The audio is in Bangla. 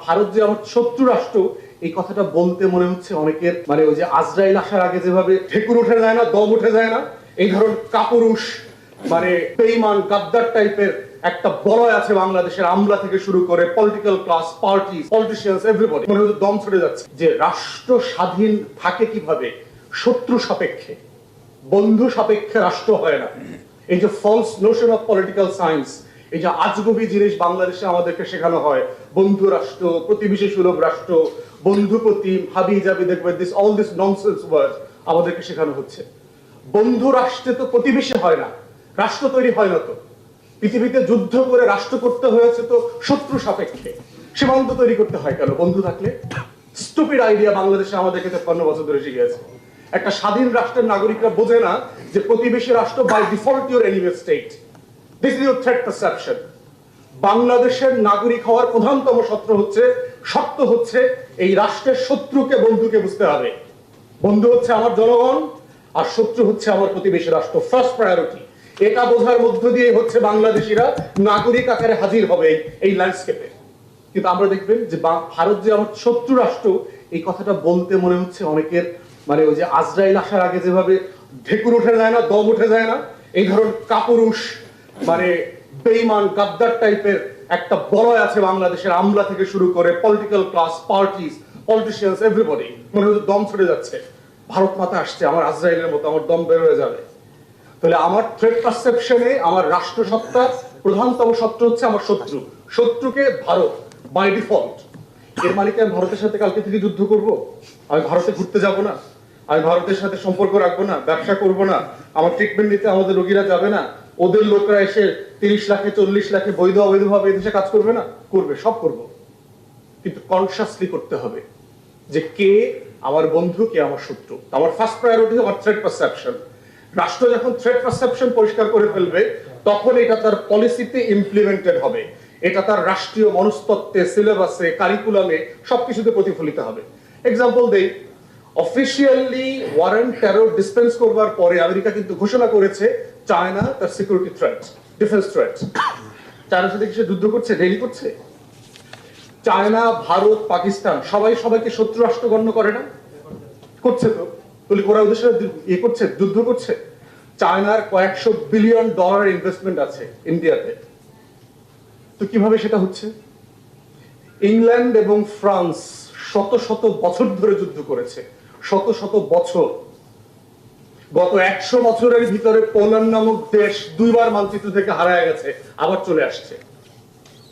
ভারত যে আমার শত্রু রাষ্ট্র এই কথাটা বলতে মনে হচ্ছে অনেকের মানে ওই যে আজরাইল আসার আগে যেভাবে ঠেকুর উঠে যায় না, দম উঠে যায় না, এই ধরনের কাপুরুষ মানে বেঈমান গাদ্দার টাইপের একটা বলয় আছে বাংলাদেশের, আমলা থেকে শুরু করে political class, party, politicians, everybody মনে হচ্ছে দম ছুটে যাচ্ছে। যে রাষ্ট্র স্বাধীন থাকে কিভাবে? শত্রু সাপেক্ষে, বন্ধু সাপেক্ষে রাষ্ট্র হয় না। এই যে false notion of political science, এই যে আজগুবি জিনিস বাংলাদেশে আমাদেরকে শেখানো হয়, বন্ধু রাষ্ট্র, প্রতিবেশী সুলভ রাষ্ট্র, বন্ধু প্রতিম, হাবি জাবি, দেখবে this all this nonsense word আমাদেরকে শেখানো হচ্ছে। বন্ধু রাষ্ট্রে তো প্রতিবেশী হয় না, রাষ্ট্র তৈরি হয় না। তো পৃথিবীতে যুদ্ধ করে রাষ্ট্র করতে হয়েছে তো শত্রু সাপেক্ষে। সীমান্ত তৈরি করতে হয় কেন বন্ধু থাকলে? স্টুপিড আইডিয়া বাংলাদেশে আমাদেরকে 53 বছর ধরে শিখিয়েছে। একটা স্বাধীন রাষ্ট্রের নাগরিকরা বোঝে না যে প্রতিবেশী রাষ্ট্র by default your enemy state. This is your threat perception. বাংলাদেশের নাগরিক হওয়ার প্রধানতম শর্ত হচ্ছে এই রাষ্ট্রের শত্রুকে বন্ধুকে বুঝতে হবে। বন্ধু হচ্ছে আমার জনগণ আর শত্রু হচ্ছে আমার প্রতিবেশী রাষ্ট্র, ফার্স্ট প্রায়োরিটি। এটা বোঝার মধ্য দিয়ে হচ্ছে বাংলাদেশিরা নাগরিক আকারে হাজির হবে এই ল্যান্ডস্কেপে। কিন্তু আমরা দেখবেন যে ভারত যে আমার শত্রু রাষ্ট্র এই কথাটা বলতে মনে হচ্ছে অনেকের মানে ওই যে আজরাইল আসার আগে যেভাবে ঢেকুর উঠে যায় না, দম উঠে যায় না, এই ধরনের কাপুরুষ মানে বেঈমান গাদ্দার টাইপের একটা বলয় আছে বাংলাদেশের, আমলা থেকে শুরু করে political class, party, politicians, everybody মনে হচ্ছে দম ছুটে যাচ্ছে। ভারত মাতা আসছে, আমার আজরাইলের মতো আমার দম বের হয়ে যাবে। তাহলে আমার থ্রেট পারসেপশনে আমার রাষ্ট্রসত্তার প্রধানতম শত্রু হচ্ছে আমার শত্রু। শত্রুকে ভারত বাই ডিফল্ট। এর মানে কি আমি ভারতের সাথে কালকে থেকে যুদ্ধ করব? আমি ভারতে ঘুরতে যাব না? আমি ভারতের সাথে সম্পর্ক রাখবো না? ব্যবসা করব না? আমার ট্রিটমেন্ট নিতে আমাদের রোগীরা যাবে না? ওদের লোকরা এসে 30 লাখে 40 লাখে বৈধ অবৈধভাবে এদেশে কাজ করবে না? করবে, সব করব। কিন্তু কনসিয়াসলি করতে হবে যে কে আমার বন্ধু, কে আমার শত্রু। আমার ফার্স্ট প্রায়োরিটি আমার থ্রেট পারসেপশন। রাষ্ট্র যখন থ্রেট পারসেপশন পরিষ্কার করে ফেলবে তখন এটা তার পলিসিতে ইমপ্লিমেন্টেড হবে, এটা তার রাষ্ট্রীয় মনস্তত্ত্বে, সিলেবাসে, কারিকুলামে সবকিছুতে প্রতিফলিত হবে। এক্সাম্পল দেই, অফিসিয়ালি ওয়ারেন্ট টেরর ডিসপেন্স করবার পরে আমেরিকা কিন্তু ঘোষণা করেছে চায়না তার সিকিউরিটি থ্রেট, ডিফেন্স থ্রেট। চায়নার সাথে কি সে যুদ্ধ করছে? ডেলি করছে? চায়না, ভারত, পাকিস্তান সবাই সবাইকে শত্রু রাষ্ট্র গণ্য করে না? করছে তো। তাহলে ওরা ওদের সাথে করছে, যুদ্ধ করছে। চায়নার কয়েকশো বিলিয়ন ডলার ইনভেস্টমেন্ট আছে ইন্ডিয়াতে। তো কিভাবে সেটা হচ্ছে? ইংল্যান্ড এবং ফ্রান্স শত শত বছর ধরে যুদ্ধ করেছে, শত শত বছর। গত 100 বছরের ভিতরে পোল্যান্ড নামক দেশ 2 বার মানচিত্র থেকে হারায় গেছে, আবার চলে আসছে।